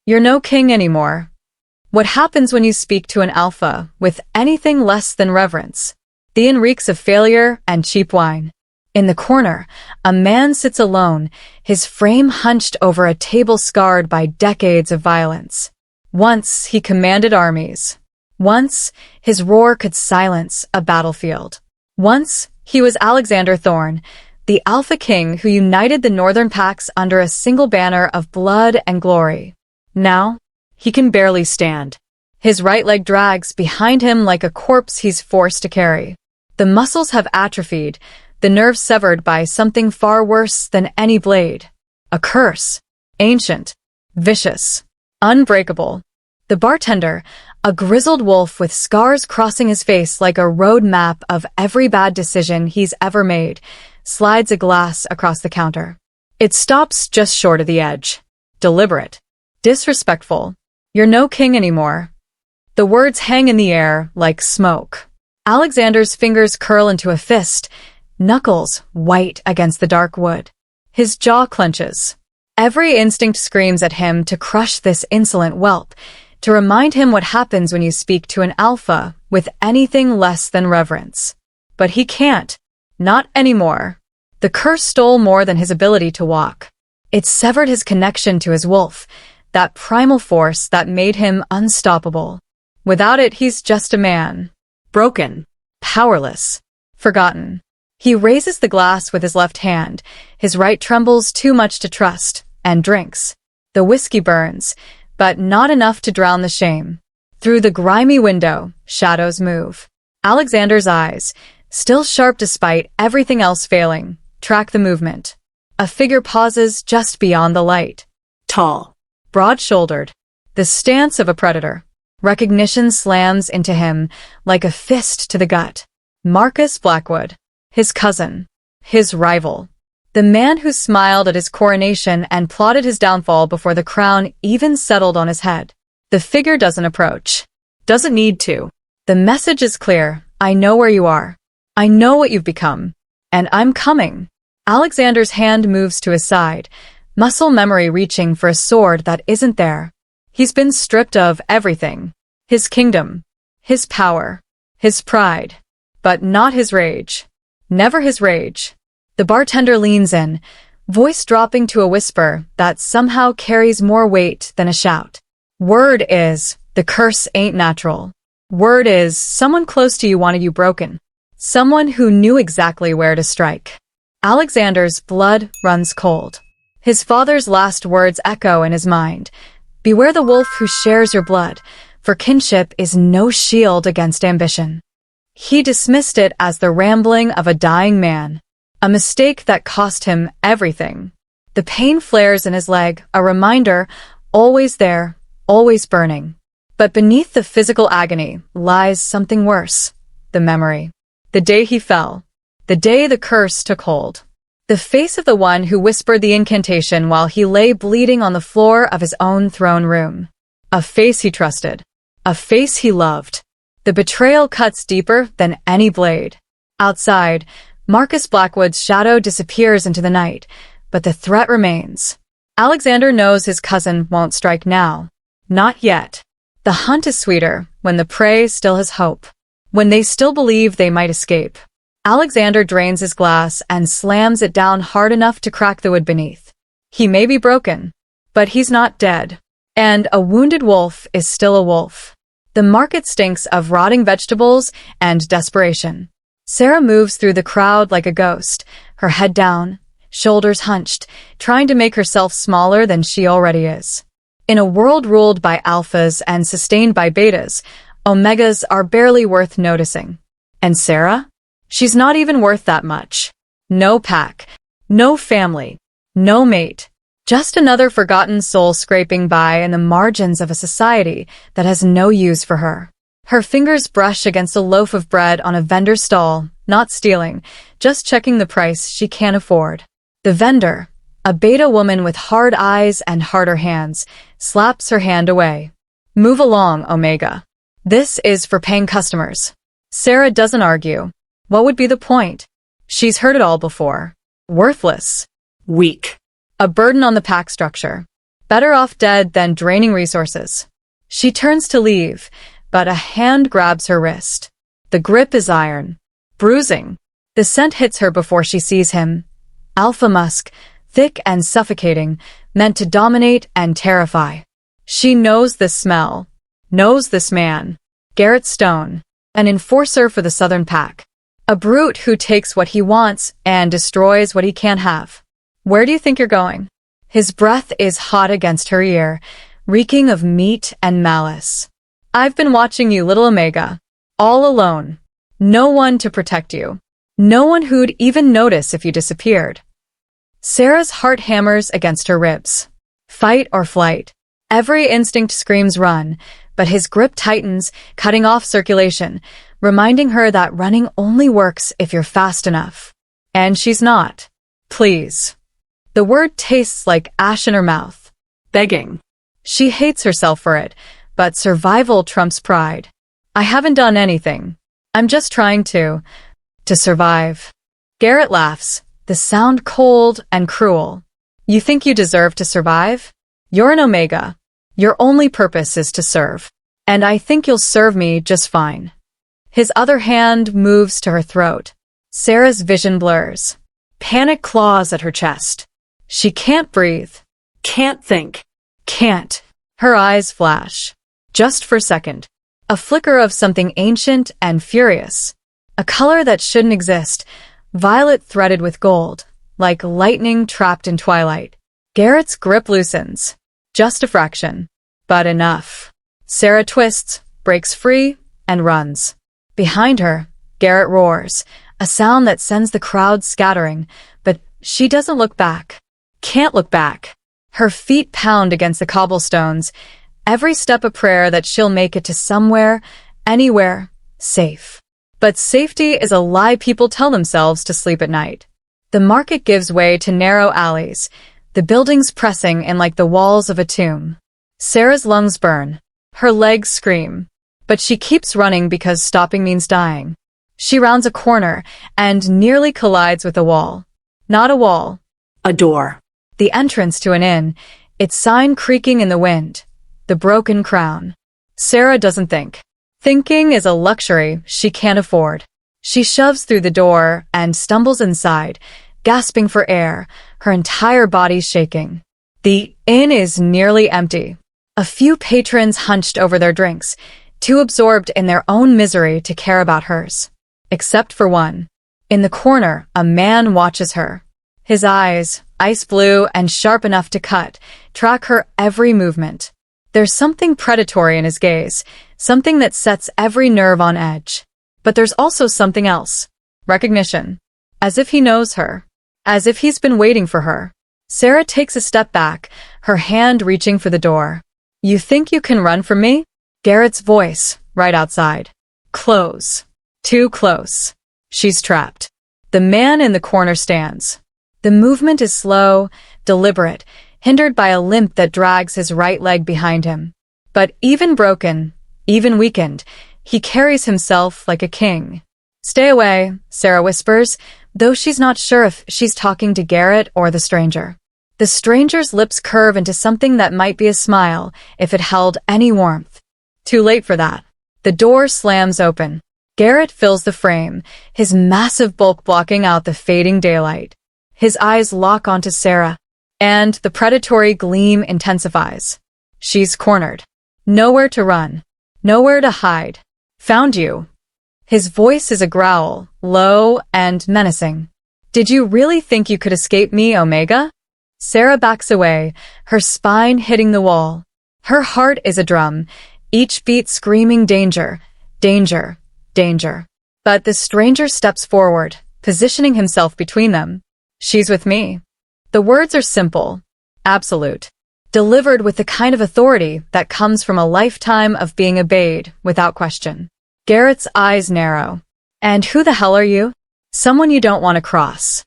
You're no king anymore. What happens when you speak to an alpha with anything less than reverence? The inn reeks of failure and cheap wine. In the corner, a man sits alone, his frame hunched over a table scarred by decades of violence. Once he commanded armies. Once his roar could silence a battlefield. Once he was Alexander Thorne, the Alpha King who united the northern packs under a single banner of blood and glory. Now, he can barely stand. His right leg drags behind him like a corpse he's forced to carry. The muscles have atrophied, the nerves severed by something far worse than any blade. A curse. Ancient. Vicious. Unbreakable. The bartender, a grizzled wolf with scars crossing his face like a road map of every bad decision he's ever made, slides a glass across the counter. It stops just short of the edge. Deliberate. Disrespectful. You're no king anymore. The words hang in the air like smoke. Alexander's fingers curl into a fist, knuckles white against the dark wood. His jaw clenches. Every instinct screams at him to crush this insolent whelp, to remind him what happens when you speak to an alpha with anything less than reverence. But he can't. Not anymore. The curse stole more than his ability to walk. It severed his connection to his wolf, that primal force that made him unstoppable. Without it, he's just a man. Broken. Powerless. Forgotten. He raises the glass with his left hand, his right trembles too much to trust, and drinks. The whiskey burns, but not enough to drown the shame. Through the grimy window, shadows move. Alexander's eyes, still sharp despite everything else failing, track the movement. A figure pauses just beyond the light. Tall. Broad-shouldered. The stance of a predator. Recognition slams into him like a fist to the gut. Marcus Blackwood. His cousin. His rival. The man who smiled at his coronation and plotted his downfall before the crown even settled on his head. The figure doesn't approach. Doesn't need to. The message is clear. I know where you are. I know what you've become. And I'm coming. Alexander's hand moves to his side, muscle memory reaching for a sword that isn't there. He's been stripped of everything. His kingdom. His power. His pride. But not his rage. Never his rage. The bartender leans in, voice dropping to a whisper that somehow carries more weight than a shout. Word is, the curse ain't natural. Word is, someone close to you wanted you broken. Someone who knew exactly where to strike. Alexander's blood runs cold. His father's last words echo in his mind. Beware the wolf who shares your blood, for kinship is no shield against ambition. He dismissed it as the rambling of a dying man. A mistake that cost him everything. The pain flares in his leg, a reminder, always there, always burning. But beneath the physical agony lies something worse. The memory. The day he fell. The day the curse took hold. The face of the one who whispered the incantation while he lay bleeding on the floor of his own throne room. A face he trusted. A face he loved. The betrayal cuts deeper than any blade. Outside, Marcus Blackwood's shadow disappears into the night, but the threat remains. Alexander knows his cousin won't strike now. Not yet. The hunt is sweeter when the prey still has hope. When they still believe they might escape. Alexander drains his glass and slams it down hard enough to crack the wood beneath. He may be broken, but he's not dead. And a wounded wolf is still a wolf. The market stinks of rotting vegetables and desperation. Sarah moves through the crowd like a ghost, her head down, shoulders hunched, trying to make herself smaller than she already is. In a world ruled by alphas and sustained by betas, omegas are barely worth noticing. And Sarah? She's not even worth that much. No pack, no family, no mate. Just another forgotten soul scraping by in the margins of a society that has no use for her. Her fingers brush against a loaf of bread on a vendor's stall, not stealing, just checking the price she can't afford. The vendor, a beta woman with hard eyes and harder hands, slaps her hand away. Move along, Omega. This is for paying customers. Sarah doesn't argue. What would be the point? She's heard it all before. Worthless. Weak. A burden on the pack structure. Better off dead than draining resources. She turns to leave, but a hand grabs her wrist. The grip is iron, bruising. The scent hits her before she sees him. Alpha musk, thick and suffocating, meant to dominate and terrify. She knows this smell, knows this man. Garrett Stone, an enforcer for the Southern Pack. A brute who takes what he wants and destroys what he can't have. Where do you think you're going? His breath is hot against her ear, reeking of meat and malice. I've been watching you, little Omega. All alone. No one to protect you. No one who'd even notice if you disappeared. Sarah's heart hammers against her ribs. Fight or flight. Every instinct screams run, but his grip tightens, cutting off circulation, reminding her that running only works if you're fast enough. And she's not. Please. The word tastes like ash in her mouth. Begging. She hates herself for it, but survival trumps pride. I haven't done anything. I'm just trying to survive. Garrett laughs, the sound cold and cruel. You think you deserve to survive? You're an Omega. Your only purpose is to serve. And I think you'll serve me just fine. His other hand moves to her throat. Sarah's vision blurs. Panic claws at her chest. She can't breathe. Can't think. Can't. Her eyes flash. Just for a second. A flicker of something ancient and furious. A color that shouldn't exist. Violet threaded with gold. Like lightning trapped in twilight. Garrett's grip loosens. Just a fraction. But enough. Sarah twists, breaks free, and runs. Behind her, Garrett roars, a sound that sends the crowd scattering, but she doesn't look back. Can't look back. Her feet pound against the cobblestones, every step a prayer that she'll make it to somewhere, anywhere, safe. But safety is a lie people tell themselves to sleep at night. The market gives way to narrow alleys, the buildings pressing in like the walls of a tomb. Sarah's lungs burn. Her legs scream. But she keeps running because stopping means dying. She rounds a corner and nearly collides with a wall. Not a wall. A door. The entrance to an inn, its sign creaking in the wind. The broken crown. Sarah doesn't think. Thinking is a luxury she can't afford. She shoves through the door and stumbles inside, gasping for air, her entire body shaking. The inn is nearly empty. A few patrons hunched over their drinks, too absorbed in their own misery to care about hers. Except for one. In the corner, a man watches her. His eyes, ice blue and sharp enough to cut, track her every movement. There's something predatory in his gaze, something that sets every nerve on edge. But there's also something else. Recognition. As if he knows her. As if he's been waiting for her. Sarah takes a step back, her hand reaching for the door. You think you can run from me? Garrett's voice, right outside. Close. Too close. She's trapped. The man in the corner stands. The movement is slow, deliberate, hindered by a limp that drags his right leg behind him. But even broken, even weakened, he carries himself like a king. Stay away, Sarah whispers, though she's not sure if she's talking to Garrett or the stranger. The stranger's lips curve into something that might be a smile if it held any warmth. Too late for that. The door slams open. Garrett fills the frame, his massive bulk blocking out the fading daylight. His eyes lock onto Sarah, and the predatory gleam intensifies. She's cornered. Nowhere to run. Nowhere to hide. Found you. His voice is a growl, low and menacing. Did you really think you could escape me, Omega? Sarah backs away, her spine hitting the wall. Her heart is a drum, each beat screaming danger, danger, danger. But the stranger steps forward, positioning himself between them. She's with me. The words are simple, absolute, delivered with the kind of authority that comes from a lifetime of being obeyed without question. Garrett's eyes narrow. And who the hell are you? Someone you don't want to cross.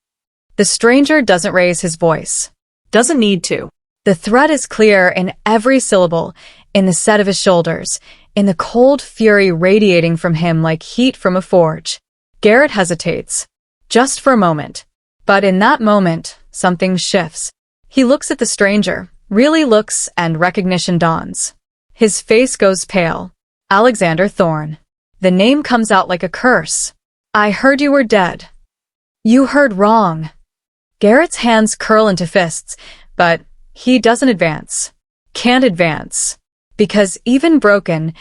The stranger doesn't raise his voice. Doesn't need to. The threat is clear in every syllable, in the set of his shoulders, in the cold fury radiating from him like heat from a forge. Garrett hesitates. Just for a moment. But in that moment, something shifts. He looks at the stranger, really looks and recognition dawns. His face goes pale. Alexander Thorne. The name comes out like a curse. I heard you were dead. You heard wrong. Garrett's hands curl into fists, but he doesn't advance. Can't advance. Because even broken,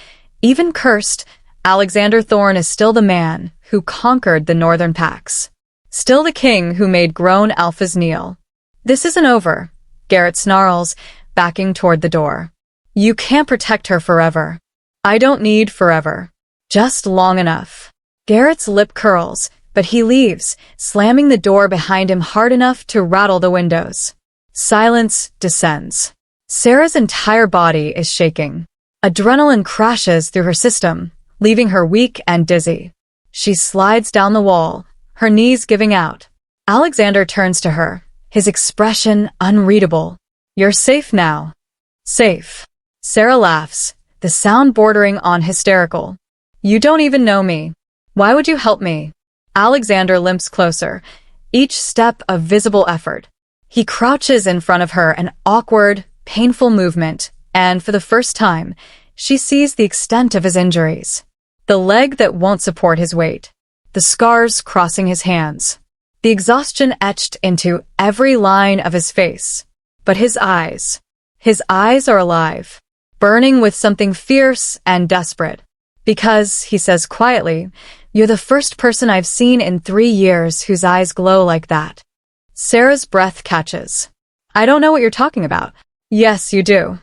even cursed, Alexander Thorne is still the man who conquered the Northern Pacts. Still the king who made grown alphas kneel. This isn't over, Garrett snarls, backing toward the door. You can't protect her forever. I don't need forever. Just long enough. Garrett's lip curls, but he leaves, slamming the door behind him hard enough to rattle the windows. Silence descends. Sarah's entire body is shaking. Adrenaline crashes through her system, leaving her weak and dizzy. She slides down the wall, her knees giving out. Alexander turns to her, his expression unreadable. You're safe now. Safe. Sarah laughs, the sound bordering on hysterical. You don't even know me. Why would you help me? Alexander limps closer, each step a visible effort. He crouches in front of her, an awkward, painful movement, and for the first time, she sees the extent of his injuries. The leg that won't support his weight. The scars crossing his hands. The exhaustion etched into every line of his face. But his eyes are alive, burning with something fierce and desperate. Because, he says quietly, you're the first person I've seen in 3 years whose eyes glow like that. Sarah's breath catches. I don't know what you're talking about. Yes, you do.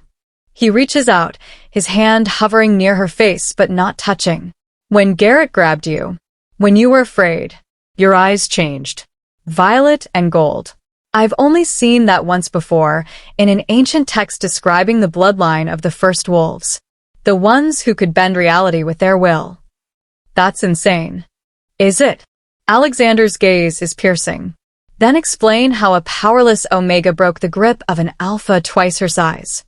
He reaches out, his hand hovering near her face but not touching. When Garrett grabbed you, when you were afraid, your eyes changed. Violet and gold. I've only seen that once before, in an ancient text describing the bloodline of the first wolves. The ones who could bend reality with their will. That's insane. Is it? Alexander's gaze is piercing. Then explain how a powerless Omega broke the grip of an alpha twice her size.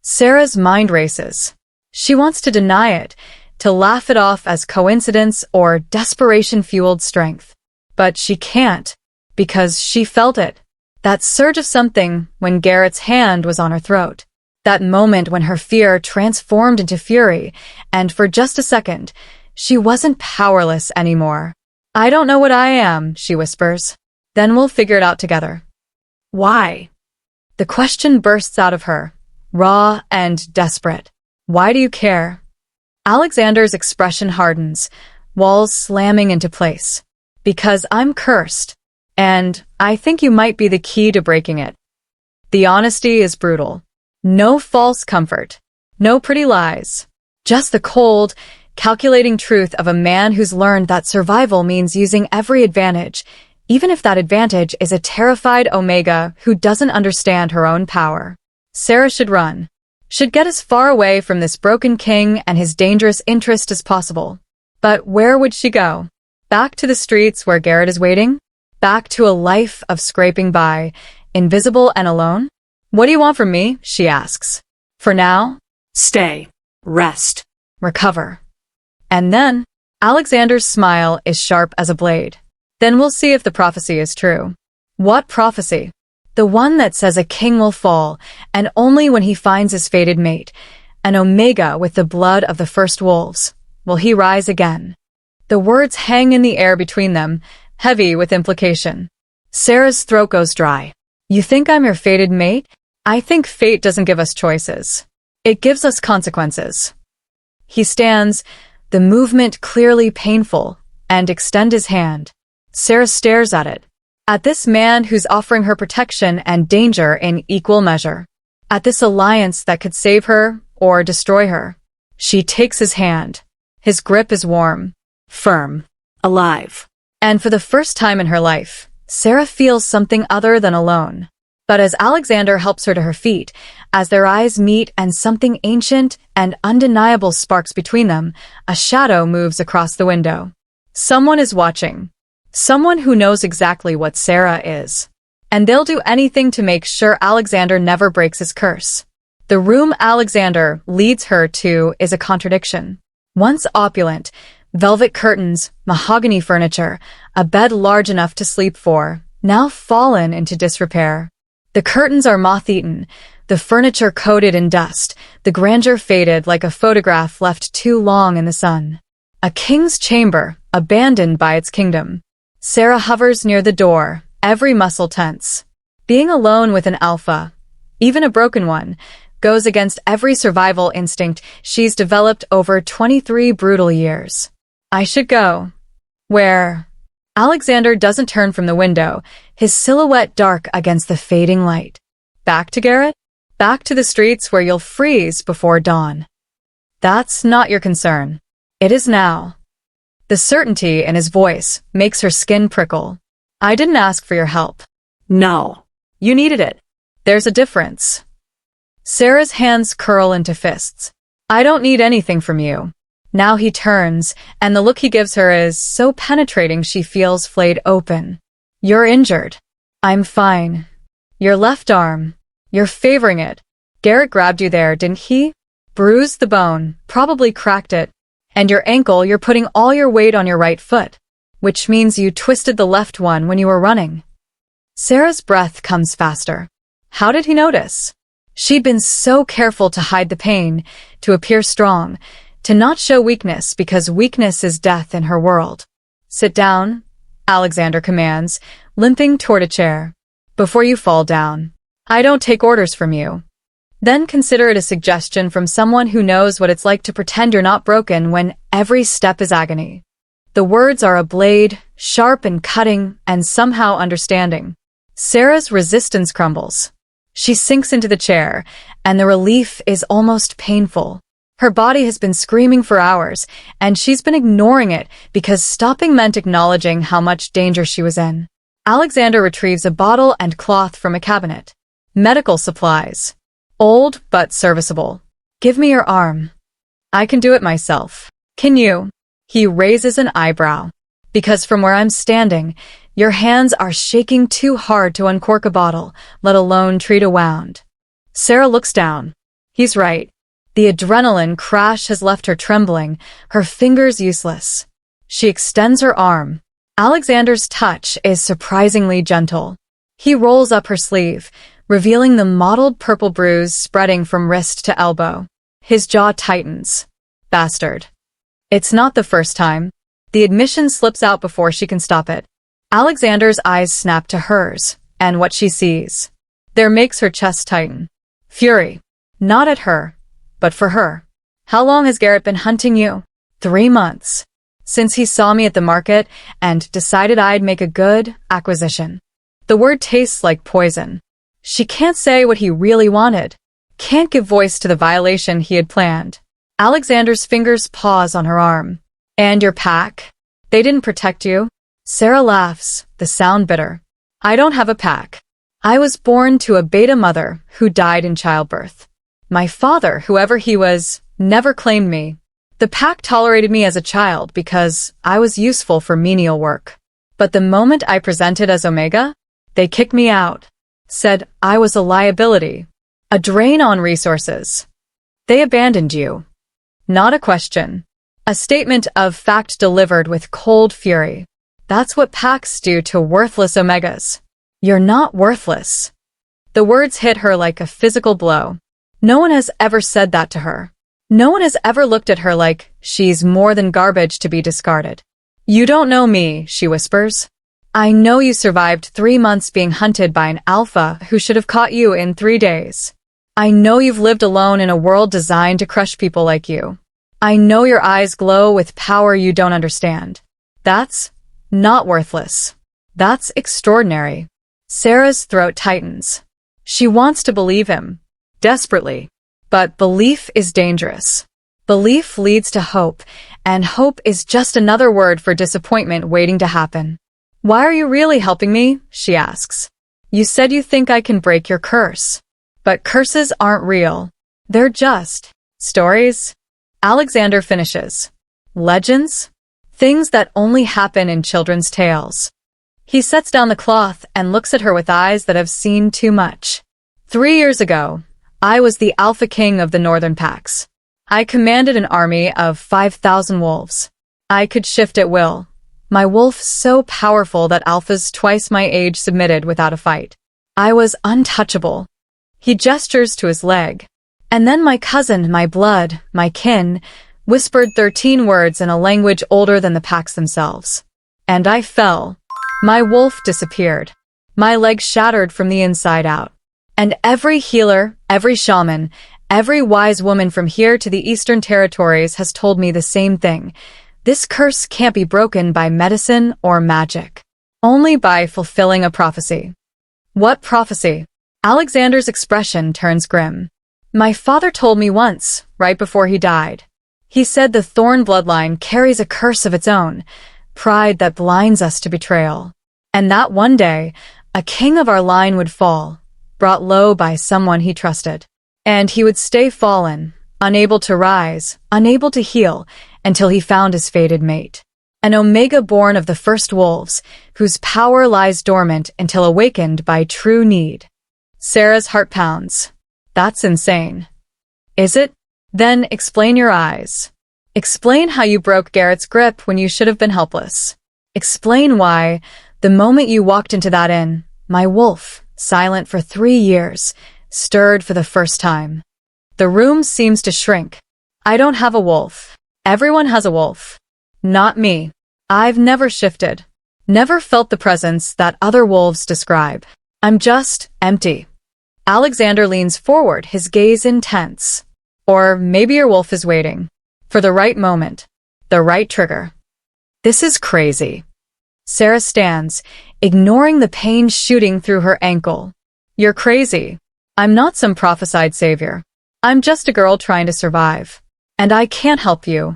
Sarah's mind races. She wants to deny it, to laugh it off as coincidence or desperation-fueled strength. But she can't, because she felt it. That surge of something when Garrett's hand was on her throat. That moment when her fear transformed into fury, and for just a second, she wasn't powerless anymore. I don't know what I am, she whispers. Then we'll figure it out together. Why? The question bursts out of her, raw and desperate. Why do you care? Alexander's expression hardens, walls slamming into place. Because I'm cursed, and I think you might be the key to breaking it. The honesty is brutal. No false comfort. No pretty lies. Just the cold, calculating truth of a man who's learned that survival means using every advantage, even if that advantage is a terrified Omega who doesn't understand her own power. Sarah should run. Should get as far away from this broken king and his dangerous interest as possible. But where would she go? Back to the streets where Garrett is waiting? Back to a life of scraping by, invisible and alone? What do you want from me? She asks. For now, stay, rest, recover. And then, Alexander's smile is sharp as a blade. Then we'll see if the prophecy is true. What prophecy? The one that says a king will fall, and only when he finds his fated mate, an Omega with the blood of the first wolves, will he rise again. The words hang in the air between them, heavy with implication. Sarah's throat goes dry. You think I'm your fated mate? I think fate doesn't give us choices. It gives us consequences. He stands, the movement clearly painful, and extends his hand. Sarah stares at it. At this man who's offering her protection and danger in equal measure. At this alliance that could save her or destroy her. She takes his hand. His grip is warm, firm, alive. And for the first time in her life, Sarah feels something other than alone. But as Alexander helps her to her feet, as their eyes meet and something ancient and undeniable sparks between them, a shadow moves across the window. Someone is watching. Someone who knows exactly what Sarah is. And they'll do anything to make sure Alexander never breaks his curse. The room Alexander leads her to is a contradiction. Once opulent, velvet curtains, mahogany furniture, a bed large enough to sleep for, now fallen into disrepair. The curtains are moth-eaten, the furniture coated in dust, the grandeur faded like a photograph left too long in the sun. A king's chamber, abandoned by its kingdom. Sarah hovers near the door, every muscle tense. Being alone with an alpha, even a broken one, goes against every survival instinct she's developed over 23 brutal years. I should go. Where? Alexander doesn't turn from the window, his silhouette dark against the fading light. Back to Garrett? Back to the streets where you'll freeze before dawn. That's not your concern. It is now. The certainty in his voice makes her skin prickle. I didn't ask for your help. No. You needed it. There's a difference. Sarah's hands curl into fists. I don't need anything from you. Now he turns, and the look he gives her is so penetrating she feels flayed open. You're injured. I'm fine. Your left arm. You're favoring it. Garrett grabbed you there, didn't he? Bruised the bone, probably cracked it. And your ankle, you're putting all your weight on your right foot, which means you twisted the left one when you were running. Sarah's breath comes faster. How did he notice? She'd been so careful to hide the pain, to appear strong, to not show weakness because weakness is death in her world. Sit down, Alexander commands, limping toward a chair. Before you fall down. I don't take orders from you. Then consider it a suggestion from someone who knows what it's like to pretend you're not broken when every step is agony. The words are a blade, sharp and cutting, and somehow understanding. Sarah's resistance crumbles. She sinks into the chair, and the relief is almost painful. Her body has been screaming for hours, and she's been ignoring it because stopping meant acknowledging how much danger she was in. Alexander retrieves a bottle and cloth from a cabinet. Medical supplies. Old but serviceable. Give me your arm. I can do it myself. Can you? He raises an eyebrow. Because from where I'm standing, your hands are shaking too hard to uncork a bottle, let alone treat a wound. Sarah looks down. He's right. The adrenaline crash has left her trembling, her fingers useless. She extends her arm. Alexander's touch is surprisingly gentle. He rolls up her sleeve, revealing the mottled purple bruise spreading from wrist to elbow. His jaw tightens. Bastard. It's not the first time. The admission slips out before she can stop it. Alexander's eyes snap to hers, and what she sees. There makes her chest tighten. Fury. Not at her, but for her. How long has Garrett been hunting you? 3 months. Since he saw me at the market and decided I'd make a good acquisition. The word tastes like poison. She can't say what he really wanted. Can't give voice to the violation he had planned. Alexander's fingers pause on her arm. And your pack? They didn't protect you? Sarah laughs, the sound bitter. I don't have a pack. I was born to a beta mother who died in childbirth. My father, whoever he was, never claimed me. The pack tolerated me as a child because I was useful for menial work. But the moment I presented as Omega, they kicked me out. Said I was a liability. A drain on resources. They abandoned you. Not a question. A statement of fact delivered with cold fury. That's what packs do to worthless Omegas. You're not worthless. The words hit her like a physical blow. No one has ever said that to her. No one has ever looked at her like she's more than garbage to be discarded. You don't know me, she whispers. I know you survived 3 months being hunted by an alpha who should have caught you in 3 days. I know you've lived alone in a world designed to crush people like you. I know your eyes glow with power you don't understand. That's not worthless. That's extraordinary. Sarah's throat tightens. She wants to believe him. Desperately. But belief is dangerous. Belief leads to hope, and hope is just another word for disappointment waiting to happen. Why are you really helping me? She asks. You said you think I can break your curse. But curses aren't real. They're just stories. Alexander finishes. Legends? Things that only happen in children's tales. He sets down the cloth and looks at her with eyes that have seen too much. 3 years ago, I was the Alpha King of the Northern Packs. I commanded an army of 5,000 wolves. I could shift at will. My wolf so powerful that alphas twice my age submitted without a fight. I was untouchable. He gestures to his leg. And then my cousin, my blood, my kin, whispered 13 words in a language older than the packs themselves. And I fell. My wolf disappeared. My legs shattered from the inside out. And every healer, every shaman, every wise woman from here to the Eastern Territories has told me the same thing. This curse can't be broken by medicine or magic. Only by fulfilling a prophecy. What prophecy? Alexander's expression turns grim. My father told me once, right before he died. He said the Thorn bloodline carries a curse of its own, pride that blinds us to betrayal. And that one day, a king of our line would fall, brought low by someone he trusted. And he would stay fallen, unable to rise, unable to heal, until he found his fated mate. An omega born of the first wolves, whose power lies dormant until awakened by true need. Sarah's heart pounds. That's insane. Is it? Then explain your eyes. Explain how you broke Garrett's grip when you should have been helpless. Explain why, the moment you walked into that inn, my wolf, silent for 3 years, stirred for the first time. The room seems to shrink. I don't have a wolf. Everyone has a wolf. Not me. I've never shifted. Never felt the presence that other wolves describe. I'm just empty. Alexander leans forward, his gaze intense. Or maybe your wolf is waiting. For the right moment. The right trigger. This is crazy. Sarah stands, ignoring the pain shooting through her ankle. You're crazy. I'm not some prophesied savior. I'm just a girl trying to survive. And I can't help you.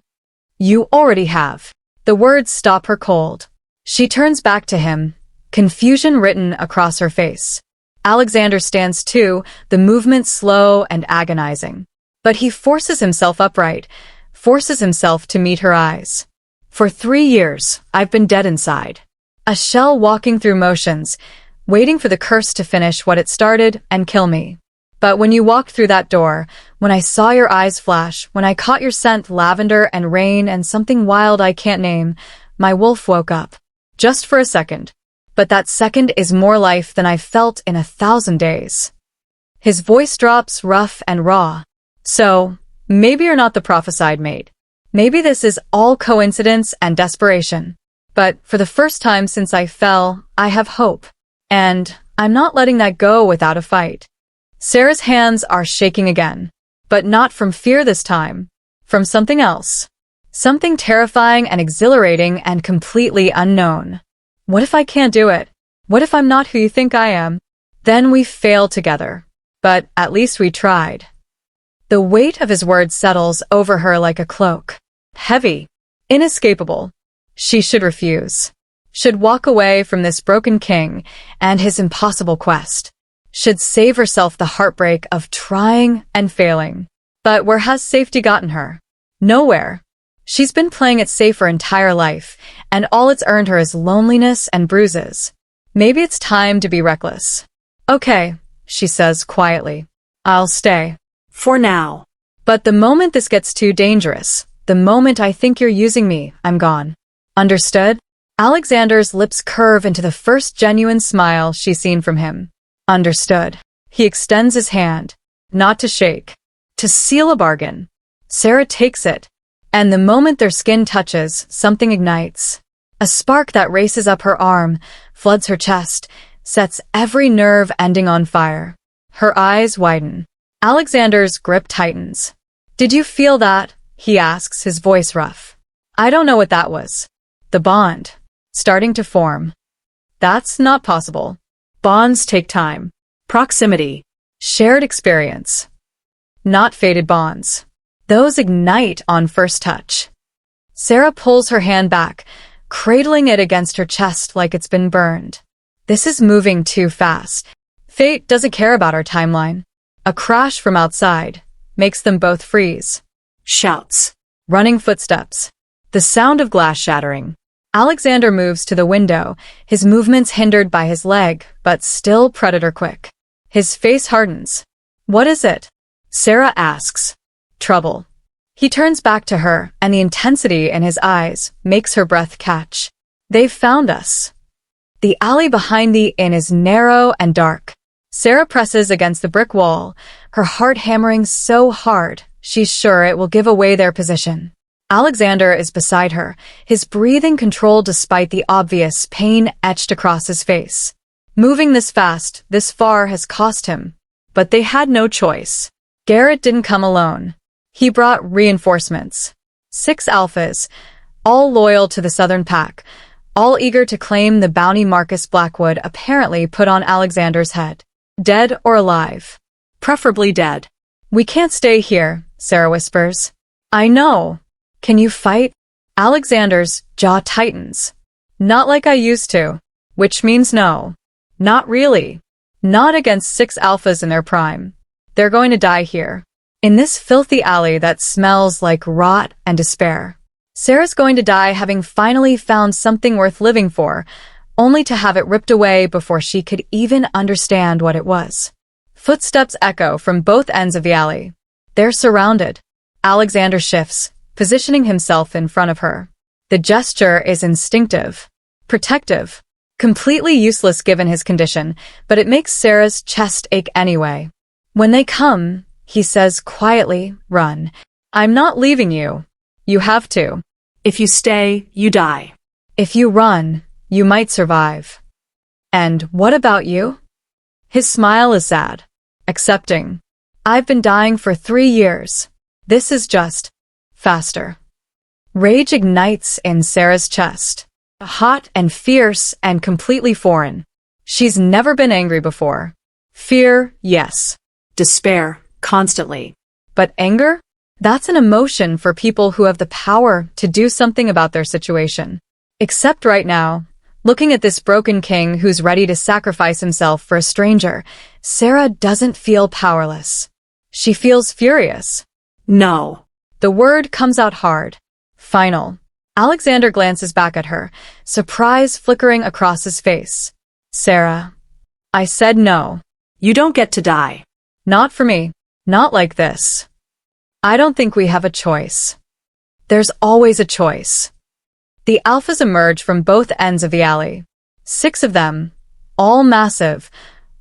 You already have. The words stop her cold. She turns back to him, confusion written across her face. Alexander stands too, the movement slow and agonizing. But he forces himself upright, forces himself to meet her eyes. For 3 years, I've been dead inside. A shell walking through motions, waiting for the curse to finish what it started and kill me. But when you walked through that door, when I saw your eyes flash, when I caught your scent, lavender and rain and something wild I can't name, my wolf woke up. Just for a second. But that second is more life than I've felt in 1,000 days. His voice drops rough and raw. So, maybe you're not the prophesied mate. Maybe this is all coincidence and desperation. But for the first time since I fell, I have hope. And I'm not letting that go without a fight. Sarah's hands are shaking again. But not from fear this time. From something else. Something terrifying and exhilarating and completely unknown. What if I can't do it? What if I'm not who you think I am? Then we fail together. But at least we tried. The weight of his words settles over her like a cloak. Heavy. Inescapable. She should refuse. Should walk away from this broken king and his impossible quest. Should save herself the heartbreak of trying and failing. But where has safety gotten her? Nowhere. She's been playing it safe her entire life, and all it's earned her is loneliness and bruises. Maybe it's time to be reckless. Okay, she says quietly. I'll stay. For now. But the moment this gets too dangerous, the moment I think you're using me, I'm gone. Understood? Alexander's lips curve into the first genuine smile she's seen from him. Understood. He extends his hand. Not to shake. To seal a bargain. Sarah takes it. And the moment their skin touches, something ignites. A spark that races up her arm, floods her chest, sets every nerve ending on fire. Her eyes widen. Alexander's grip tightens. Did you feel that? He asks, his voice rough. I don't know what that was. The bond. Starting to form. That's not possible. Bonds take time. Proximity. Shared experience. Not fated bonds. Those ignite on first touch. Sarah pulls her hand back, cradling it against her chest like it's been burned. This is moving too fast. Fate doesn't care about our timeline. A crash from outside makes them both freeze. Shouts. Running footsteps. The sound of glass shattering. Alexander moves to the window, his movements hindered by his leg, but still predator quick. His face hardens. What is it? Sarah asks. Trouble. He turns back to her, and the intensity in his eyes makes her breath catch. They've found us. The alley behind the inn is narrow and dark. Sarah presses against the brick wall, her heart hammering so hard she's sure it will give away their position. Alexander is beside her, his breathing controlled despite the obvious pain etched across his face. Moving this fast, this far has cost him. But they had no choice. Garrett didn't come alone. He brought reinforcements. 6 alphas, all loyal to the Southern Pack, all eager to claim the bounty Marcus Blackwood apparently put on Alexander's head. Dead or alive. Preferably dead. We can't stay here, Sarah whispers. I know. Can you fight? Alexander's jaw tightens. Not like I used to. Which means no. Not really. Not against 6 alphas in their prime. They're going to die here. In this filthy alley that smells like rot and despair. Sarah's going to die having finally found something worth living for, only to have it ripped away before she could even understand what it was. Footsteps echo from both ends of the alley. They're surrounded. Alexander shifts, positioning himself in front of her. The gesture is instinctive, protective, completely useless given his condition, but it makes Sarah's chest ache anyway. When they come, he says quietly, run. I'm not leaving you. You have to. If you stay, you die. If you run, you might survive. And what about you? His smile is sad, accepting. I've been dying for 3 years. This is just faster. Rage ignites in Sarah's chest. Hot and fierce and completely foreign. She's never been angry before. Fear, yes. Despair, constantly. But anger? That's an emotion for people who have the power to do something about their situation. Except right now, looking at this broken king who's ready to sacrifice himself for a stranger, Sarah doesn't feel powerless. She feels furious. No. The word comes out hard. Final. Alexander glances back at her, surprise flickering across his face. Sarah. I said no. You don't get to die. Not for me. Not like this. I don't think we have a choice. There's always a choice. The alphas emerge from both ends of the alley. 6 of them, all massive,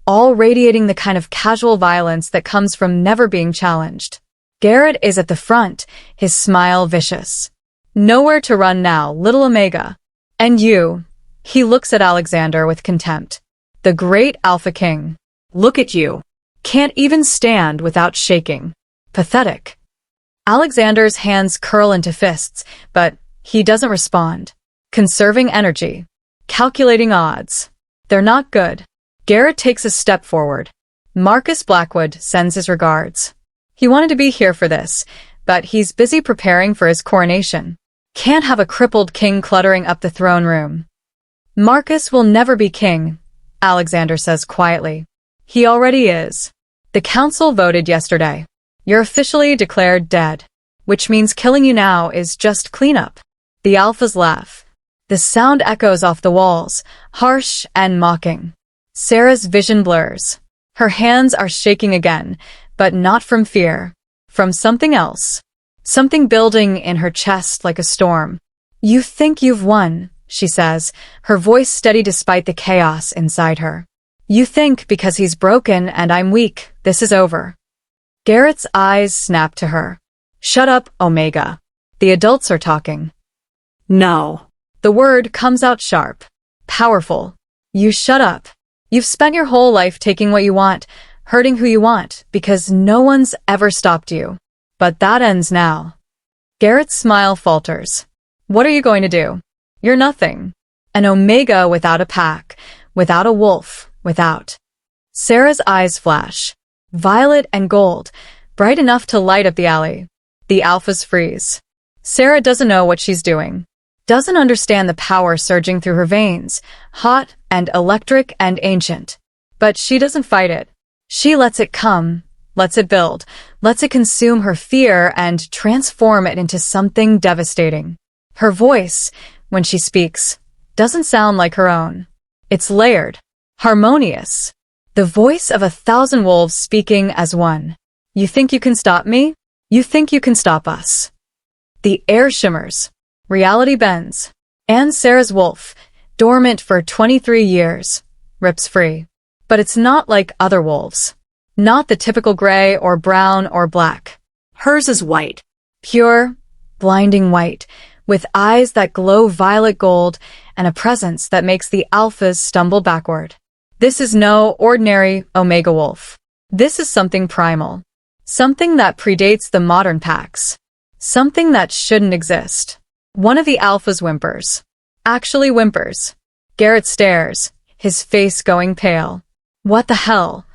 all radiating the kind of casual violence that comes from never being challenged. Garrett is at the front, his smile vicious. Nowhere to run now, little Omega. And you. He looks at Alexander with contempt. The great Alpha King. Look at you. Can't even stand without shaking. Pathetic. Alexander's hands curl into fists, but he doesn't respond. Conserving energy. Calculating odds. They're not good. Garrett takes a step forward. Marcus Blackwood sends his regards. He wanted to be here for this, but he's busy preparing for his coronation. Can't have a crippled king cluttering up the throne room. Marcus will never be king, Alexander says quietly. He already is. The council voted yesterday. You're officially declared dead, which means killing you now is just cleanup. The alphas laugh. The sound echoes off the walls, harsh and mocking. Sarah's vision blurs. Her hands are shaking again, but not from fear. From something else. Something building in her chest like a storm. You think you've won, she says, her voice steady despite the chaos inside her. You think because he's broken and I'm weak, this is over. Garrett's eyes snap to her. Shut up, Omega. The adults are talking. No. The word comes out sharp. Powerful. You shut up. You've spent your whole life taking what you want, hurting who you want, because no one's ever stopped you. But that ends now. Garrett's smile falters. What are you going to do? You're nothing. An Omega without a pack, without a wolf, without. Sarah's eyes flash. Violet and gold, bright enough to light up the alley. The alphas freeze. Sarah doesn't know what she's doing. Doesn't understand the power surging through her veins, hot and electric and ancient. But she doesn't fight it. She lets it come, lets it build, lets it consume her fear and transform it into something devastating. Her voice, when she speaks, doesn't sound like her own. It's layered, harmonious. The voice of 1,000 wolves speaking as one. You think you can stop me? You think you can stop us? The air shimmers. Reality bends. And Sarah's wolf, dormant for 23 years, rips free. But it's not like other wolves. Not the typical gray or brown or black. Hers is white. Pure, blinding white, with eyes that glow violet gold and a presence that makes the alphas stumble backward. This is no ordinary Omega wolf. This is something primal. Something that predates the modern packs. Something that shouldn't exist. One of the alphas whimpers. Actually whimpers. Garrett stares, his face going pale. What the hell?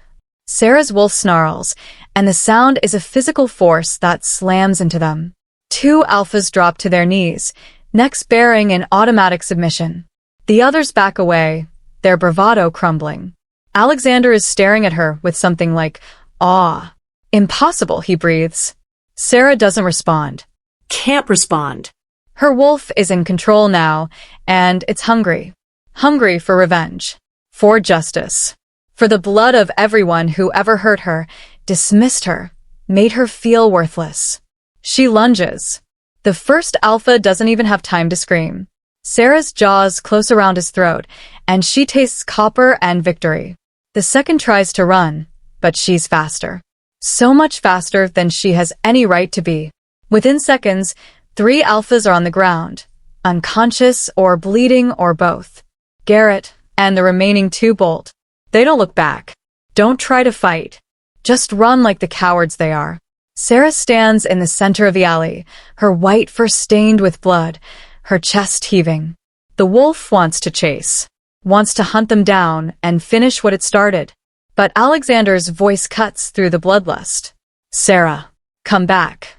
Sarah's wolf snarls, and the sound is a physical force that slams into them. Two alphas drop to their knees, necks baring in automatic submission. The others back away, their bravado crumbling. Alexander is staring at her with something like awe. Impossible, he breathes. Sarah doesn't respond. Can't respond. Her wolf is in control now, and it's hungry. Hungry for revenge. For justice. For the blood of everyone who ever hurt her, dismissed her, made her feel worthless. She lunges. The first alpha doesn't even have time to scream. Sarah's jaws close around his throat, and she tastes copper and victory. The second tries to run, but she's faster. So much faster than she has any right to be. Within seconds, 3 alphas are on the ground, unconscious or bleeding or both. Garrett and the remaining 2 bolt. They don't look back. Don't try to fight. Just run like the cowards they are. Sarah stands in the center of the alley, her white fur stained with blood, her chest heaving. The wolf wants to chase, wants to hunt them down and finish what it started. But Alexander's voice cuts through the bloodlust. Sarah, come back.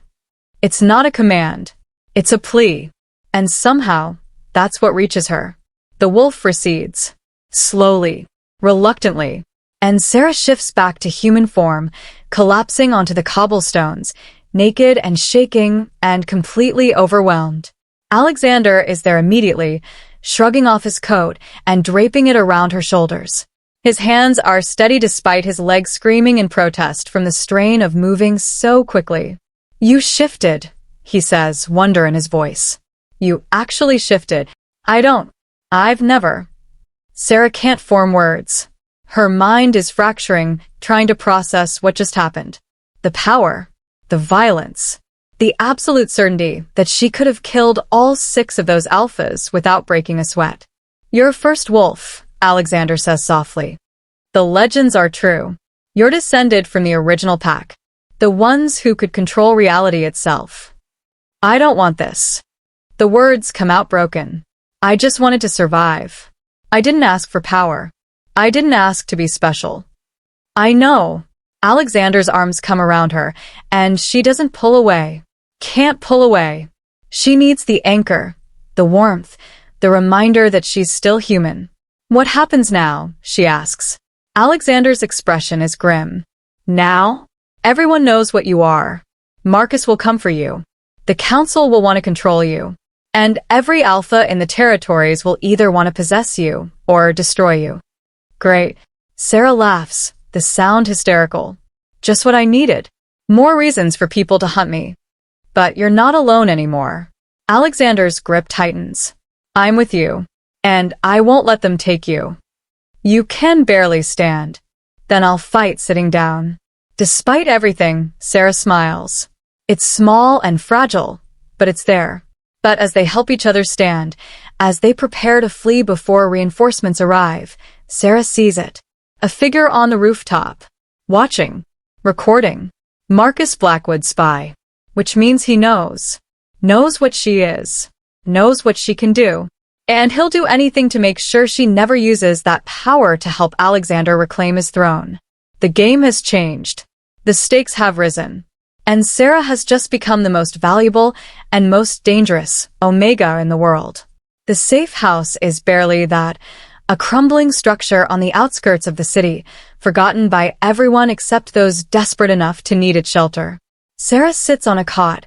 It's not a command. It's a plea. And somehow, that's what reaches her. The wolf recedes. Slowly. Reluctantly. And Sarah shifts back to human form, collapsing onto the cobblestones, naked and shaking and completely overwhelmed. Alexander is there immediately, shrugging off his coat and draping it around her shoulders. His hands are steady despite his legs screaming in protest from the strain of moving so quickly. You shifted, he says, wonder in his voice. You actually shifted. I've never. Sarah can't form words. Her mind is fracturing, trying to process what just happened. The power, the violence, the absolute certainty that she could have killed all 6 of those alphas without breaking a sweat. You're a first wolf, Alexander says softly. The legends are true. You're descended from the original pack, the ones who could control reality itself. I don't want this. The words come out broken. I just wanted to survive. I didn't ask for power. I didn't ask to be special. I know. Alexander's arms come around her, and she doesn't pull away. Can't pull away. She needs the anchor, the warmth, the reminder that she's still human. What happens now? She asks. Alexander's expression is grim. Now? Everyone knows what you are. Marcus will come for you. The council will want to control you. And every alpha in the territories will either want to possess you or destroy you. Great. Sarah laughs, the sound hysterical. Just what I needed. More reasons for people to hunt me. But you're not alone anymore. Alexander's grip tightens. I'm with you. And I won't let them take you. You can barely stand. Then I'll fight sitting down. Despite everything, Sarah smiles. It's small and fragile, but it's there. But as they help each other stand, as they prepare to flee before reinforcements arrive, Sarah sees it. A figure on the rooftop. Watching. Recording. Marcus Blackwood's spy. Which means he knows. Knows what she is. Knows what she can do. And he'll do anything to make sure she never uses that power to help Alexander reclaim his throne. The game has changed. The stakes have risen. And Sarah has just become the most valuable and most dangerous Omega in the world. The safe house is barely that, a crumbling structure on the outskirts of the city, forgotten by everyone except those desperate enough to need its shelter. Sarah sits on a cot,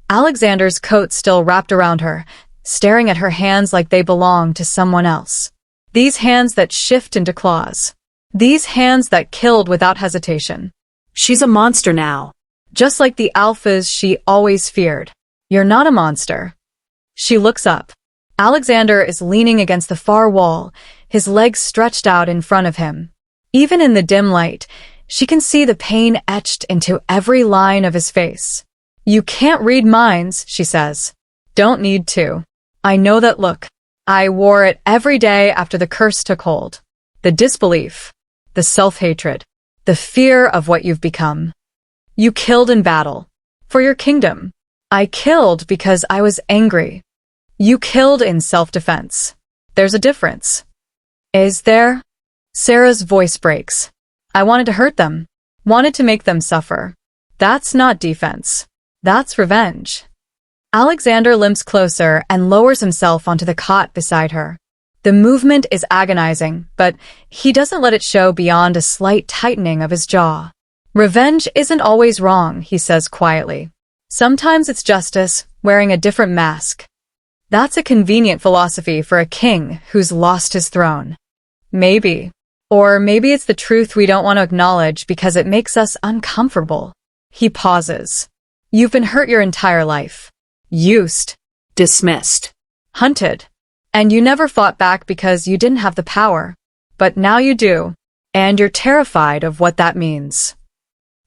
Alexander's coat still wrapped around her, staring at her hands like they belong to someone else. These hands that shift into claws. These hands that killed without hesitation. She's a monster now. Just like the alphas she always feared. You're not a monster. She looks up. Alexander is leaning against the far wall, his legs stretched out in front of him. Even in the dim light, she can see the pain etched into every line of his face. You can't read minds, she says. Don't need to. I know that look. I wore it every day after the curse took hold. The disbelief, the self-hatred, the fear of what you've become. You killed in battle. For your kingdom. I killed because I was angry. You killed in self-defense. There's a difference. Is there? Sarah's voice breaks. I wanted to hurt them. Wanted to make them suffer. That's not defense. That's revenge. Alexander limps closer and lowers himself onto the cot beside her. The movement is agonizing, but he doesn't let it show beyond a slight tightening of his jaw. Revenge isn't always wrong, he says quietly. Sometimes it's justice, wearing a different mask. That's a convenient philosophy for a king who's lost his throne. Maybe. Or maybe it's the truth we don't want to acknowledge because it makes us uncomfortable. He pauses. You've been hurt your entire life. Used. Dismissed. Hunted. And you never fought back because you didn't have the power. But now you do. And you're terrified of what that means.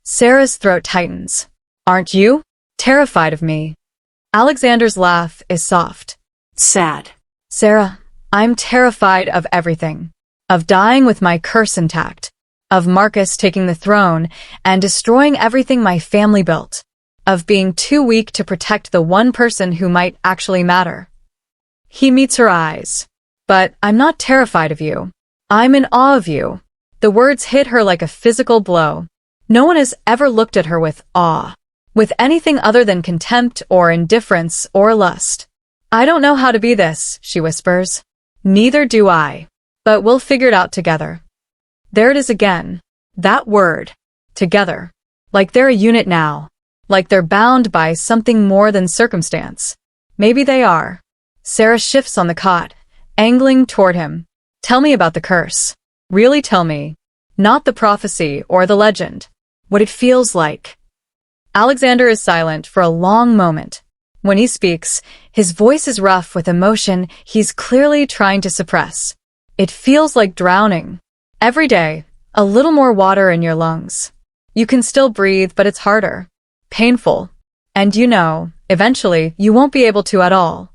Sarah's throat tightens. Aren't you? Terrified of me. Alexander's laugh is soft. Sad. Sarah, I'm terrified of everything. Of dying with my curse intact. Of Marcus taking the throne and destroying everything my family built. Of being too weak to protect the one person who might actually matter. He meets her eyes. But I'm not terrified of you. I'm in awe of you. The words hit her like a physical blow. No one has ever looked at her with awe. With anything other than contempt or indifference or lust. I don't know how to be this, she whispers. Neither do I. But we'll figure it out together. There it is again. That word. Together. Like they're a unit now. Like they're bound by something more than circumstance. Maybe they are. Sarah shifts on the cot, angling toward him. Tell me about the curse. Really tell me. Not the prophecy or the legend. What it feels like. Alexander is silent for a long moment. When he speaks, his voice is rough with emotion he's clearly trying to suppress. It feels like drowning. Every day, a little more water in your lungs. You can still breathe, but it's harder. Painful. And you know, eventually, you won't be able to at all.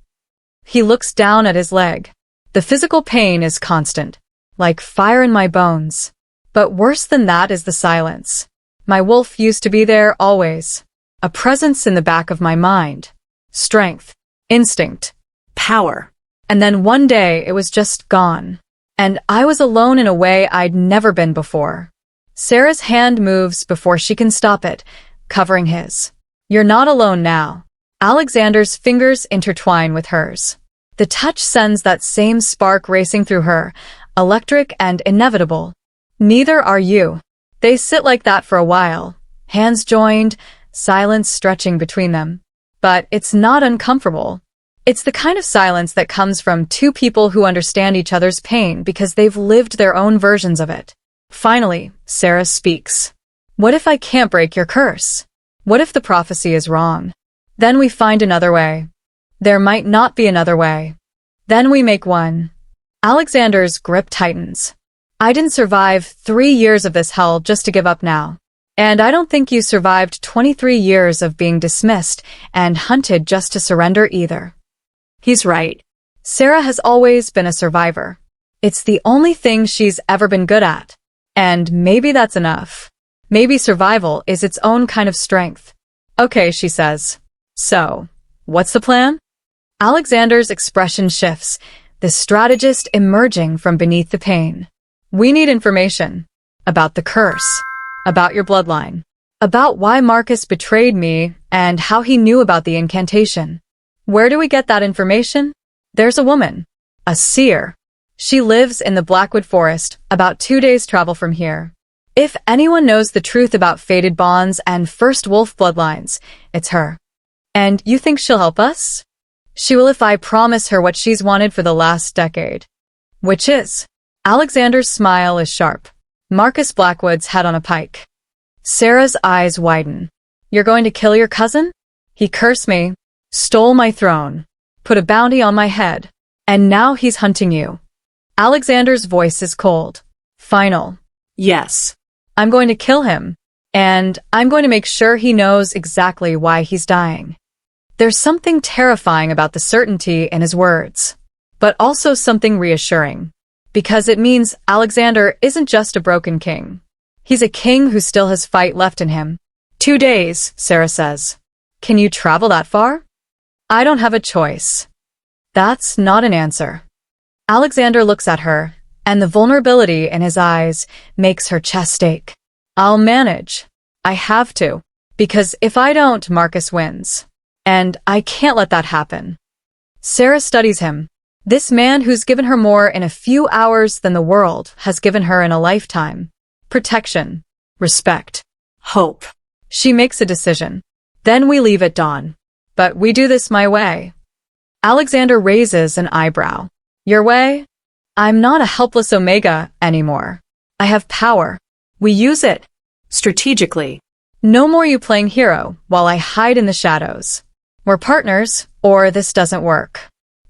He looks down at his leg. The physical pain is constant, like fire in my bones. But worse than that is the silence. My wolf used to be there always. A presence in the back of my mind. Strength. Instinct. Power. And then one day it was just gone. And I was alone in a way I'd never been before. Sarah's hand moves before she can stop it, covering his. You're not alone now. Alexander's fingers intertwine with hers. The touch sends that same spark racing through her, electric and inevitable. Neither are you. They sit like that for a while, hands joined, silence stretching between them. But it's not uncomfortable. It's the kind of silence that comes from two people who understand each other's pain because they've lived their own versions of it. Finally, Sarah speaks. What if I can't break your curse? What if the prophecy is wrong? Then we find another way. There might not be another way. Then we make one. Alexander's grip tightens. I didn't survive 3 years of this hell just to give up now. And I don't think you survived 23 years of being dismissed and hunted just to surrender either. He's right. Sarah has always been a survivor. It's the only thing she's ever been good at. And maybe that's enough. Maybe survival is its own kind of strength. Okay, she says. So, what's the plan? Alexander's expression shifts, the strategist emerging from beneath the pain. We need information. About the curse. About your bloodline. About why Marcus betrayed me and how he knew about the incantation. Where do we get that information? There's a woman. A seer. She lives in the Blackwood Forest, about 2 days' travel from here. If anyone knows the truth about fated bonds and first wolf bloodlines, it's her. And you think she'll help us? She will if I promise her what she's wanted for the last decade. Which is? Alexander's smile is sharp. Marcus Blackwood's head on a pike. Sarah's eyes widen. You're going to kill your cousin? He cursed me, stole my throne, put a bounty on my head, and now he's hunting you. Alexander's voice is cold. Final. Yes. I'm going to kill him. And I'm going to make sure he knows exactly why he's dying. There's something terrifying about the certainty in his words, but also something reassuring, because it means Alexander isn't just a broken king. He's a king who still has fight left in him. 2 days, Sarah says. Can you travel that far? I don't have a choice. That's not an answer. Alexander looks at her, and the vulnerability in his eyes makes her chest ache. I'll manage. I have to. Because if I don't, Marcus wins. And I can't let that happen. Sarah studies him. This man who's given her more in a few hours than the world has given her in a lifetime. Protection. Respect. Hope. She makes a decision. Then we leave at dawn. But we do this my way. Alexander raises an eyebrow. Your way? I'm not a helpless Omega anymore. I have power. We use it. Strategically. No more you playing hero while I hide in the shadows. We're partners, or this doesn't work.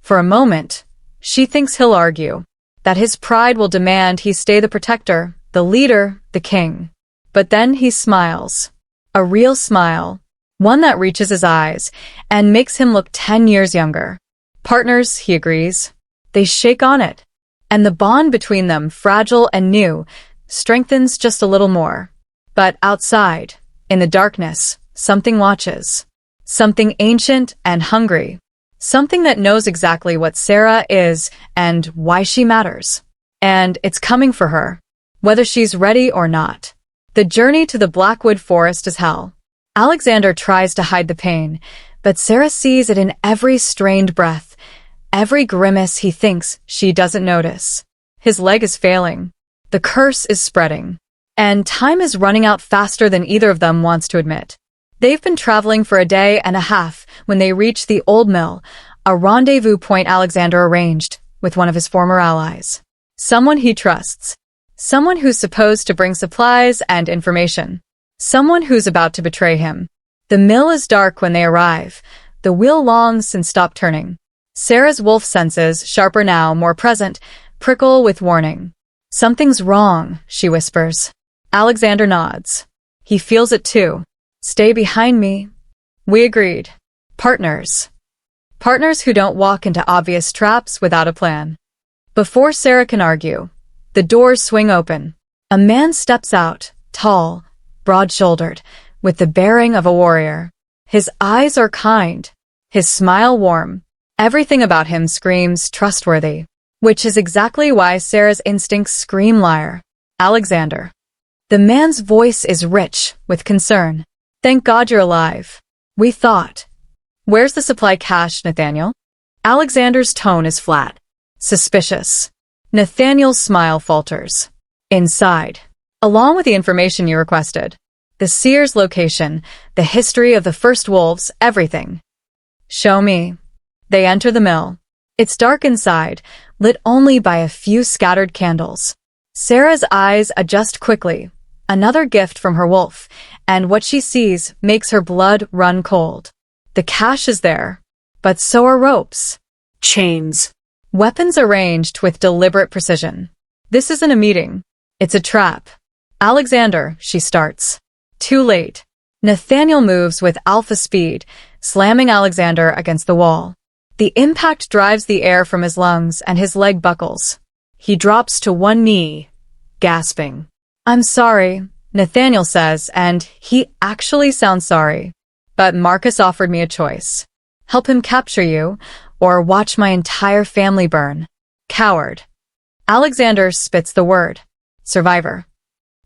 For a moment, she thinks he'll argue, that his pride will demand he stay the protector, the leader, the king. But then he smiles. A real smile. One that reaches his eyes and makes him look 10 years younger. Partners, he agrees. They shake on it. And the bond between them, fragile and new, strengthens just a little more. But outside, in the darkness, something watches. Something ancient and hungry. Something that knows exactly what Sarah is and why she matters. And it's coming for her, whether she's ready or not. The journey to the Blackwood Forest is hell. Alexander tries to hide the pain, but Sarah sees it in every strained breath, every grimace he thinks she doesn't notice. His leg is failing. The curse is spreading. And time is running out faster than either of them wants to admit. They've been traveling for a day and a half when they reach the old mill, a rendezvous point Alexander arranged with one of his former allies. Someone he trusts. Someone who's supposed to bring supplies and information. Someone who's about to betray him. The mill is dark when they arrive. The wheel long since stopped turning. Sarah's wolf senses, sharper now, more present, prickle with warning. Something's wrong, she whispers. Alexander nods. He feels it too. Stay behind me. We agreed. Partners. Partners who don't walk into obvious traps without a plan. Before Sarah can argue, the doors swing open. A man steps out, tall, broad-shouldered, with the bearing of a warrior. His eyes are kind, his smile warm. Everything about him screams trustworthy, which is exactly why Sarah's instincts scream liar. Alexander. The man's voice is rich with concern. Thank God you're alive. We thought. Where's the supply cache, Nathaniel? Alexander's tone is flat. Suspicious. Nathaniel's smile falters. Inside. Along with the information you requested. The seer's location, the history of the first wolves, everything. Show me. They enter the mill. It's dark inside, lit only by a few scattered candles. Sarah's eyes adjust quickly. Another gift from her wolf, and what she sees makes her blood run cold. The cache is there, but so are ropes. Chains. Weapons arranged with deliberate precision. This isn't a meeting. It's a trap. Alexander, she starts. Too late. Nathaniel moves with alpha speed, slamming Alexander against the wall. The impact drives the air from his lungs and his leg buckles. He drops to one knee, gasping. I'm sorry, Nathaniel says, and he actually sounds sorry. But Marcus offered me a choice. Help him capture you, or watch my entire family burn. Coward. Alexander spits the word. Survivor.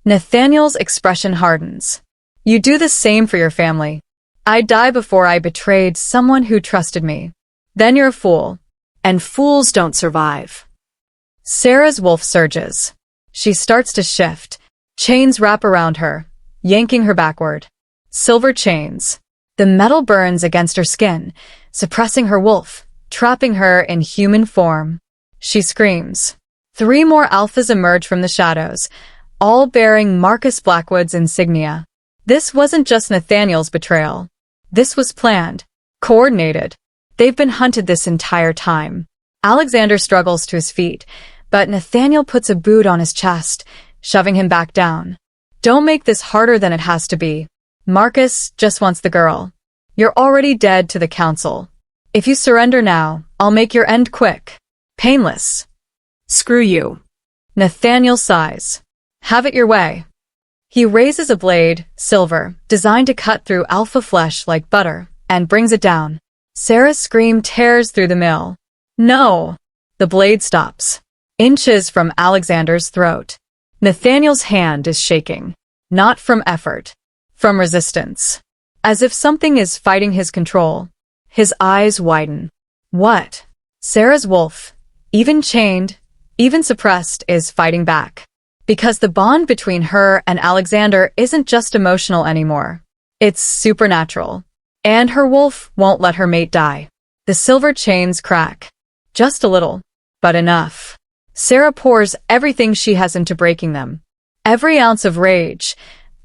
Nathaniel's expression hardens. You do the same for your family. I'd die before I betrayed someone who trusted me. Then you're a fool. And fools don't survive. Sarah's wolf surges. She starts to shift. Chains wrap around her, yanking her backward. Silver chains. The metal burns against her skin, suppressing her wolf, trapping her in human form. She screams. 3 more alphas emerge from the shadows, all bearing Marcus Blackwood's insignia. This wasn't just Nathaniel's betrayal. This was planned, coordinated. They've been hunted this entire time. Alexander struggles to his feet, but Nathaniel puts a boot on his chest, shoving him back down. Don't make this harder than it has to be. Marcus just wants the girl. You're already dead to the council. If you surrender now, I'll make your end quick. Painless. Screw you. Nathaniel sighs. Have it your way. He raises a blade, silver, designed to cut through alpha flesh like butter, and brings it down. Sarah's scream tears through the mill. No! The blade stops. Inches from Alexander's throat. Nathaniel's hand is shaking. Not from effort. From resistance. As if something is fighting his control. His eyes widen. What? Sarah's wolf, even chained, even suppressed, is fighting back. Because the bond between her and Alexander isn't just emotional anymore. It's supernatural. And her wolf won't let her mate die. The silver chains crack. Just a little, but enough. Sarah pours everything she has into breaking them. Every ounce of rage,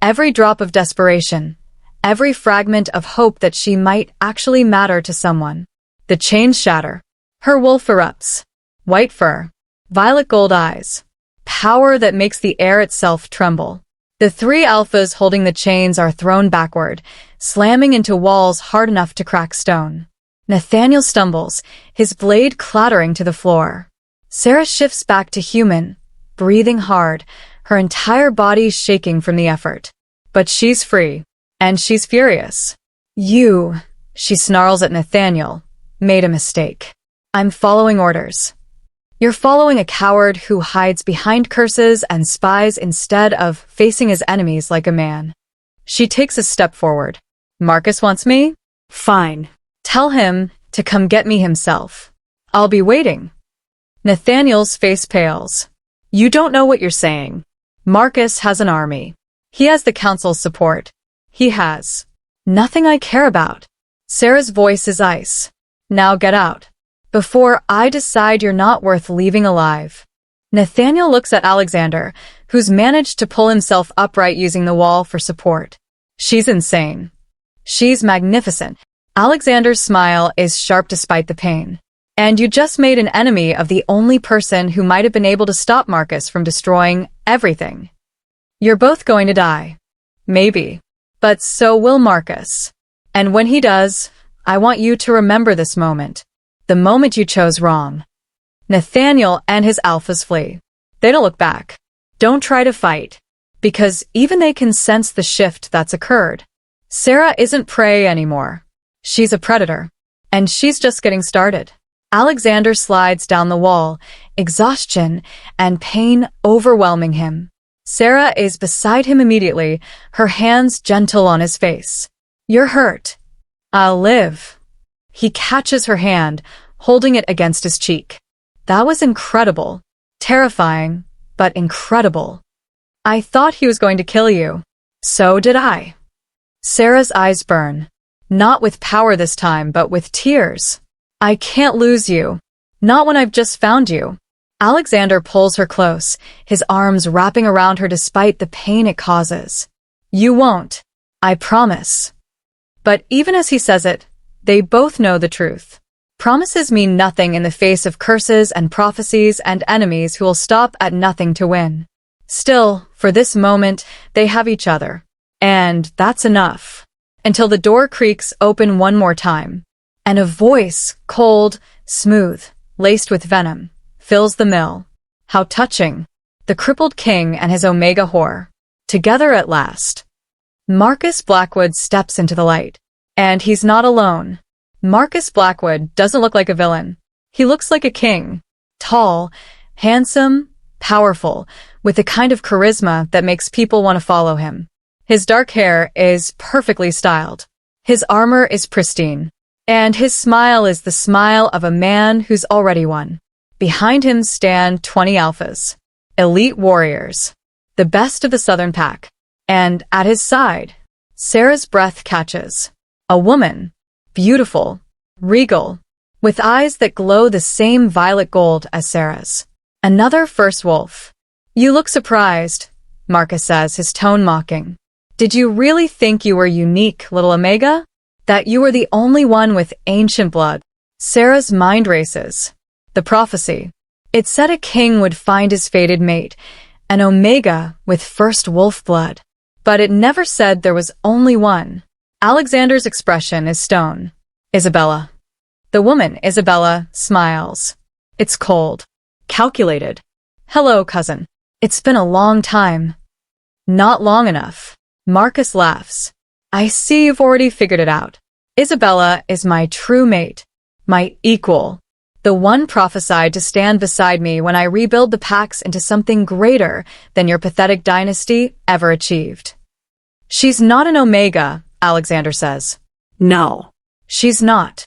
every drop of desperation, every fragment of hope that she might actually matter to someone. The chains shatter. Her wolf erupts. White fur, violet gold eyes. Power that makes the air itself tremble. The three alphas holding the chains are thrown backward, slamming into walls hard enough to crack stone. Nathaniel stumbles, his blade clattering to the floor. Sarah shifts back to human, breathing hard, her entire body shaking from the effort. But she's free, and she's furious. You, she snarls at Nathaniel, made a mistake. I'm following orders. You're following a coward who hides behind curses and spies instead of facing his enemies like a man. She takes a step forward. Marcus wants me? Fine. Tell him to come get me himself. I'll be waiting. Nathaniel's face pales. You don't know what you're saying. Marcus has an army. He has the council's support. He has nothing I care about. Sarah's voice is ice. Now get out. Before I decide you're not worth leaving alive. Nathaniel looks at Alexander, who's managed to pull himself upright using the wall for support. She's insane. She's magnificent. Alexander's smile is sharp despite the pain. And you just made an enemy of the only person who might have been able to stop Marcus from destroying everything. You're both going to die. Maybe. But so will Marcus. And when he does, I want you to remember this moment. The moment you chose wrong. Nathaniel and his alphas flee. They don't look back. Don't try to fight. Because even they can sense the shift that's occurred. Sarah isn't prey anymore. She's a predator. And she's just getting started. Alexander slides down the wall, exhaustion and pain overwhelming him. Sarah is beside him immediately, her hands gentle on his face. You're hurt. I'll live. He catches her hand, holding it against his cheek. That was incredible. Terrifying, but incredible. I thought he was going to kill you. So did I. Sarah's eyes burn. Not with power this time, but with tears. I can't lose you. Not when I've just found you. Alexander pulls her close, his arms wrapping around her despite the pain it causes. You won't. I promise. But even as he says it, they both know the truth. Promises mean nothing in the face of curses and prophecies and enemies who will stop at nothing to win. Still, for this moment, they have each other. And that's enough. Until the door creaks open one more time. And a voice, cold, smooth, laced with venom, fills the mill. How touching. The crippled king and his omega whore. Together at last. Marcus Blackwood steps into the light. And he's not alone. Marcus Blackwood doesn't look like a villain. He looks like a king. Tall, handsome, powerful, with the kind of charisma that makes people want to follow him. His dark hair is perfectly styled. His armor is pristine. And his smile is the smile of a man who's already won. Behind him stand 20 alphas. Elite warriors. The best of the Southern Pack. And at his side, Sarah's breath catches. A woman. Beautiful. Regal. With eyes that glow the same violet gold as Sarah's. Another first wolf. You look surprised, Marcus says, his tone mocking. Did you really think you were unique, little Omega? That you were the only one with ancient blood? Sarah's mind races. The prophecy. It said a king would find his fated mate, an omega with first wolf blood. But it never said there was only one. Alexander's expression is stone. Isabella. The woman, Isabella, smiles. It's cold. Calculated. Hello, cousin. It's been a long time. Not long enough. Marcus laughs. I see you've already figured it out. Isabella is my true mate. My equal. The one prophesied to stand beside me when I rebuild the Pax into something greater than your pathetic dynasty ever achieved. She's not an omega, Alexander says. No. She's not.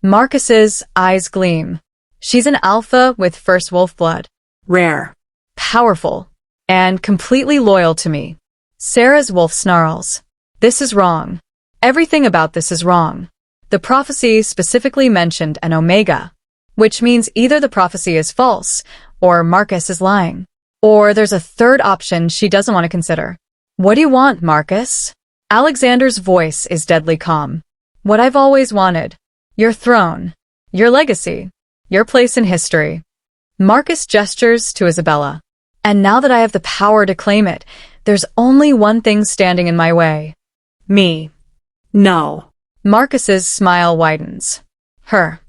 Marcus's eyes gleam. She's an alpha with first wolf blood. Rare. Powerful. And completely loyal to me. Sarah's wolf snarls. This is wrong. Everything about this is wrong. The prophecy specifically mentioned an omega, which means either the prophecy is false, or Marcus is lying. Or there's a third option she doesn't want to consider. What do you want, Marcus? Alexander's voice is deadly calm. What I've always wanted. Your throne. Your legacy. Your place in history. Marcus gestures to Isabella. And now that I have the power to claim it, there's only one thing standing in my way. Me. No. Marcus's smile widens. Her.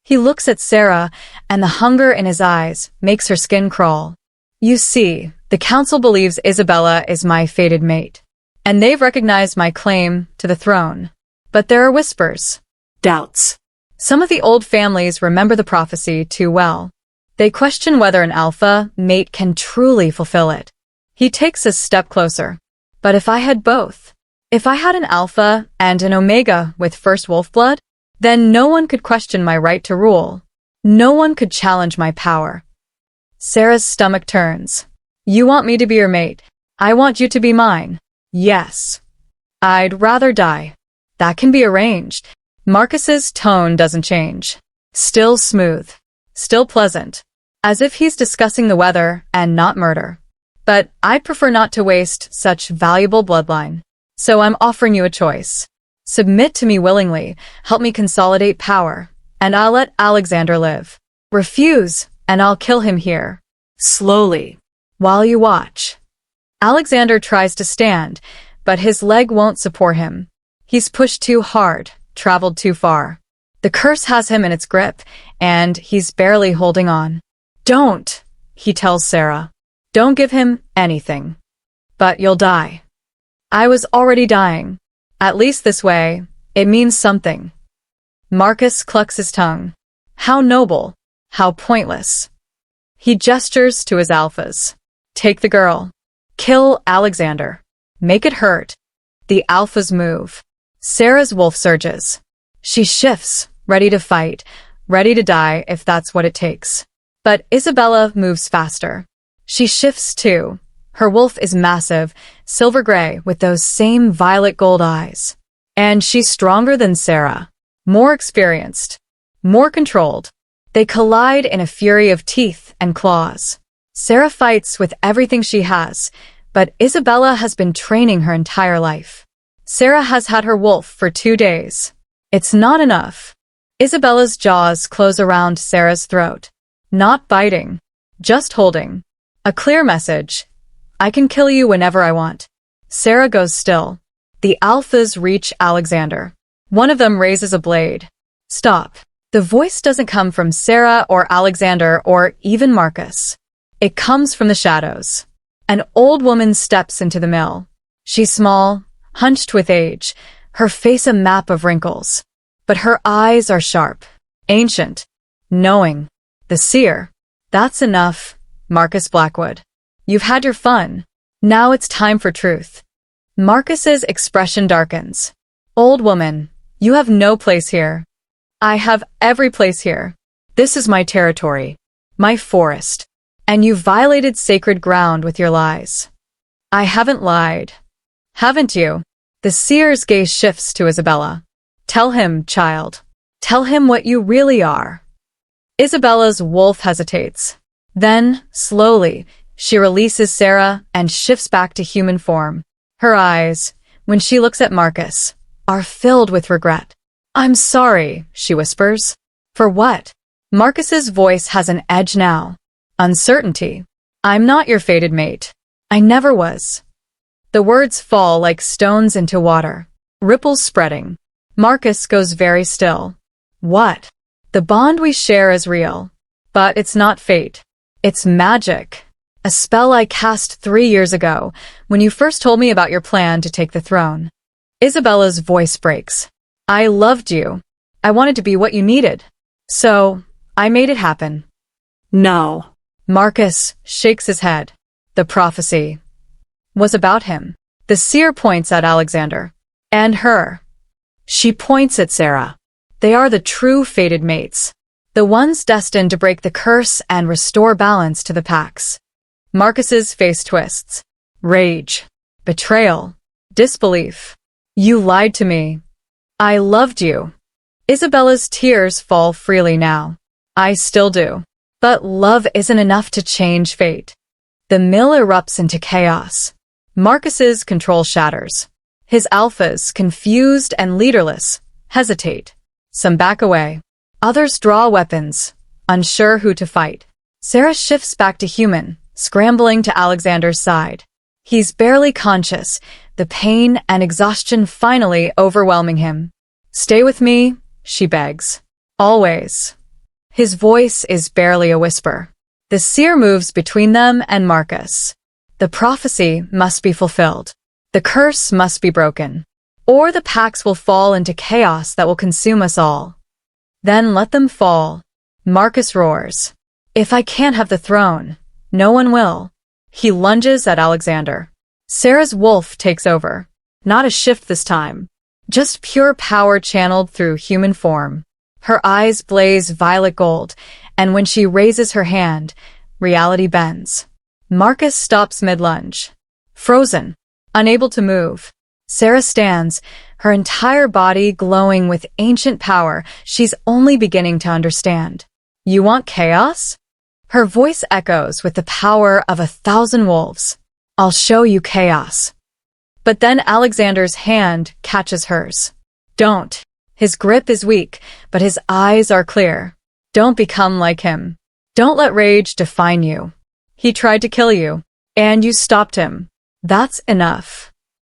He looks at Sarah, and the hunger in his eyes makes her skin crawl. You see, the council believes Isabella is my fated mate, and they've recognized my claim to the throne. But there are whispers. Doubts. Some of the old families remember the prophecy too well. They question whether an alpha mate can truly fulfill it. He takes a step closer. But if I had both, if I had an alpha and an omega with first wolf blood, then no one could question my right to rule. No one could challenge my power. Sarah's stomach turns. You want me to be your mate. I want you to be mine. Yes. I'd rather die. That can be arranged. Marcus's tone doesn't change. Still smooth. Still pleasant. As if he's discussing the weather and not murder. But I'd prefer not to waste such valuable bloodline. So I'm offering you a choice. Submit to me willingly, help me consolidate power, and I'll let Alexander live. Refuse, and I'll kill him here. Slowly. While you watch. Alexander tries to stand, but his leg won't support him. He's pushed too hard, traveled too far. The curse has him in its grip, and he's barely holding on. Don't, he tells Sarah. Don't give him anything. But you'll die. I was already dying. At least this way, it means something. Marcus clucks his tongue. How noble. How pointless. He gestures to his alphas. Take the girl. Kill Alexander. Make it hurt. The alphas move. Sarah's wolf surges. She shifts, ready to fight, ready to die if that's what it takes. But Isabella moves faster. She shifts too. Her wolf is massive, silver gray with those same violet gold eyes. And she's stronger than Sarah. More experienced. More controlled. They collide in a fury of teeth and claws. Sarah fights with everything she has, but Isabella has been training her entire life. Sarah has had her wolf for 2 days. It's not enough. Isabella's jaws close around Sarah's throat. Not biting. Just holding. A clear message. I can kill you whenever I want. Sarah goes still. The alphas reach Alexander. One of them raises a blade. Stop. The voice doesn't come from Sarah or Alexander or even Marcus. It comes from the shadows. An old woman steps into the mill. She's small, hunched with age, her face a map of wrinkles. But her eyes are sharp, ancient, knowing. The seer. That's enough, Marcus Blackwood. You've had your fun. Now it's time for truth. Marcus's expression darkens. Old woman, you have no place here. I have every place here. This is my territory. My forest. And you violated sacred ground with your lies. I haven't lied. Haven't you? The seer's gaze shifts to Isabella. Tell him, child. Tell him what you really are. Isabella's wolf hesitates. Then, slowly, she releases Sarah and shifts back to human form. Her eyes, when she looks at Marcus, are filled with regret. I'm sorry, she whispers. For what? Marcus's voice has an edge now. Uncertainty. I'm not your fated mate. I never was. The words fall like stones into water, ripples spreading. Marcus goes very still. What? The bond we share is real. But it's not fate. It's magic. A spell I cast 3 years ago, when you first told me about your plan to take the throne. Isabella's voice breaks. I loved you. I wanted to be what you needed. So, I made it happen. No. Marcus shakes his head. The prophecy was about him. The seer points at Alexander. And her. She points at Sarah. They are the true fated mates. The ones destined to break the curse and restore balance to the Pax. Marcus's face twists. Rage. Betrayal. Disbelief. You lied to me. I loved you. Isabella's tears fall freely now. I still do. But love isn't enough to change fate. The mill erupts into chaos. Marcus's control shatters. His alphas, confused and leaderless, hesitate. Some back away. Others draw weapons, unsure who to fight. Sarah shifts back to human, scrambling to Alexander's side. He's barely conscious, the pain and exhaustion finally overwhelming him. Stay with me, she begs. Always. His voice is barely a whisper. The seer moves between them and Marcus. The prophecy must be fulfilled. The curse must be broken. Or the Pax will fall into chaos that will consume us all. Then let them fall. Marcus roars. If I can't have the throne, no one will. He lunges at Alexander. Sarah's wolf takes over. Not a shift this time. Just pure power channeled through human form. Her eyes blaze violet gold, and when she raises her hand, reality bends. Marcus stops mid-lunge. Frozen. Unable to move. Sarah stands, her entire body glowing with ancient power she's only beginning to understand. You want chaos? Her voice echoes with the power of 1,000 wolves. I'll show you chaos. But then Alexander's hand catches hers. Don't. His grip is weak, but his eyes are clear. Don't become like him. Don't let rage define you. He tried to kill you, and you stopped him. That's enough.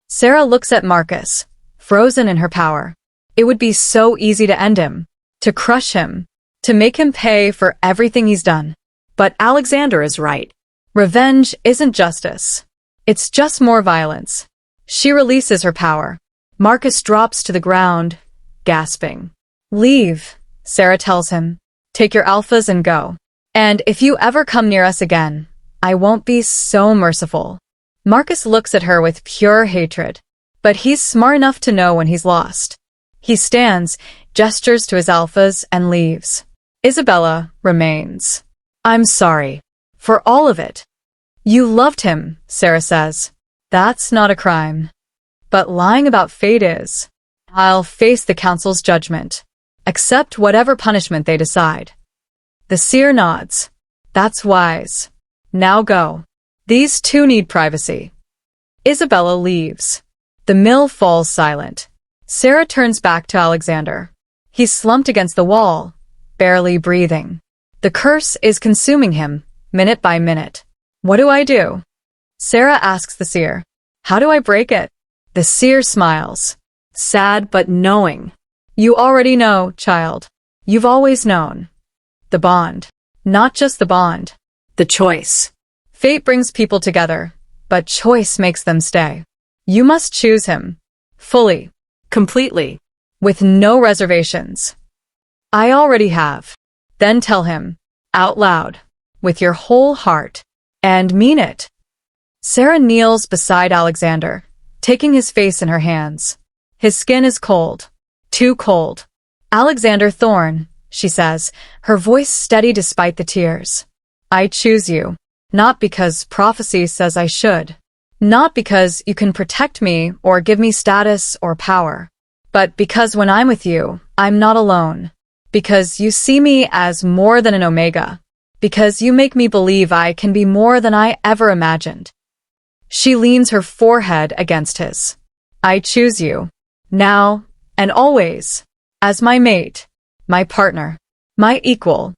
Sarah looks at Marcus, frozen in her power. It would be so easy to end him, to crush him, to make him pay for everything he's done. But Alexander is right. Revenge isn't justice. It's just more violence. She releases her power. Marcus drops to the ground, gasping. Leave, Sarah tells him. Take your alphas and go. And if you ever come near us again, I won't be so merciful. Marcus looks at her with pure hatred. But he's smart enough to know when he's lost. He stands, gestures to his alphas, and leaves. Isabella remains. I'm sorry. For all of it. You loved him, Sarah says. That's not a crime. But lying about fate is. I'll face the council's judgment. Accept whatever punishment they decide. The seer nods. That's wise. Now go. These two need privacy. Isabella leaves. The mill falls silent. Sarah turns back to Alexander. He's slumped against the wall, barely breathing. The curse is consuming him, minute by minute. What do I do? Sarah asks the seer. How do I break it? The seer smiles. Sad but knowing. You already know, child. You've always known. The bond. Not just the bond. The choice. Fate brings people together, but choice makes them stay. You must choose him. Fully. Completely. With no reservations. I already have. Then tell him. Out loud. With your whole heart. And mean it. Sarah kneels beside Alexander, taking his face in her hands. His skin is cold. Too cold. Alexander Thorne, she says, her voice steady despite the tears. I choose you. Not because prophecy says I should. Not because you can protect me or give me status or power. But because when I'm with you, I'm not alone. Because you see me as more than an omega. Because you make me believe I can be more than I ever imagined. She leans her forehead against his. I choose you. Now and always. As my mate. My partner. My equal.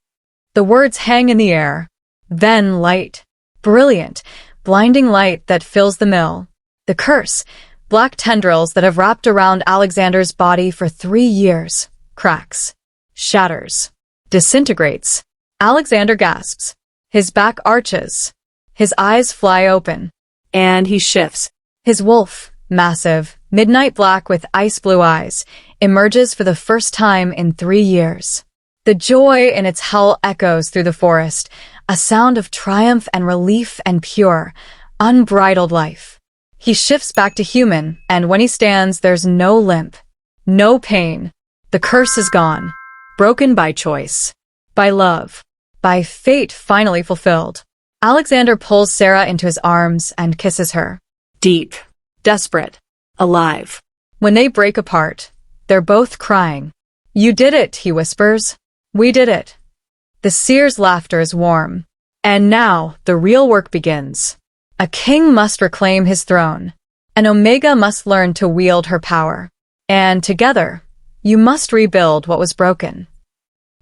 The words hang in the air. Then light. Brilliant, blinding light that fills the mill. The curse, black tendrils that have wrapped around Alexander's body for 3 years, cracks, shatters, disintegrates. Alexander gasps. His back arches. His eyes fly open. And he shifts. His wolf, massive, midnight black with ice blue eyes, emerges for the first time in 3 years. The joy in its howl echoes through the forest, a sound of triumph and relief and pure, unbridled life. He shifts back to human, and when he stands, there's no limp, no pain. The curse is gone, broken by choice, by love, by fate finally fulfilled. Alexander pulls Sarah into his arms and kisses her. Deep. Desperate. Alive. When they break apart, they're both crying. "You did it," he whispers. "We did it." The seer's laughter is warm. And now the real work begins. A king must reclaim his throne. An Omega must learn to wield her power. And together, you must rebuild what was broken.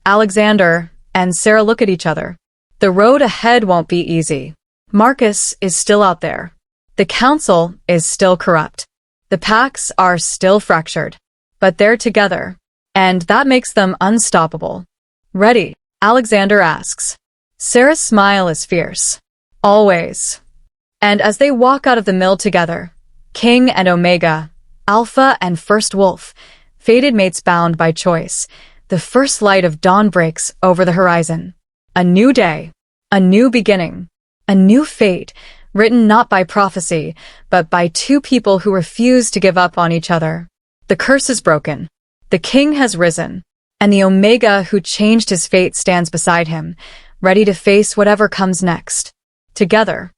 Alexander and Sarah look at each other. The road ahead won't be easy. Marcus is still out there. The council is still corrupt. The pacts are still fractured. But they're together. And that makes them unstoppable. "Ready?" Alexander asks. Sarah's smile is fierce. "Always." And as they walk out of the mill together, King and Omega, Alpha and First Wolf, fated mates bound by choice, the first light of dawn breaks over the horizon. A new day, a new beginning, a new fate, written not by prophecy, but by two people who refuse to give up on each other. The curse is broken. The king has risen, and the Omega who changed his fate stands beside him, ready to face whatever comes next. Together,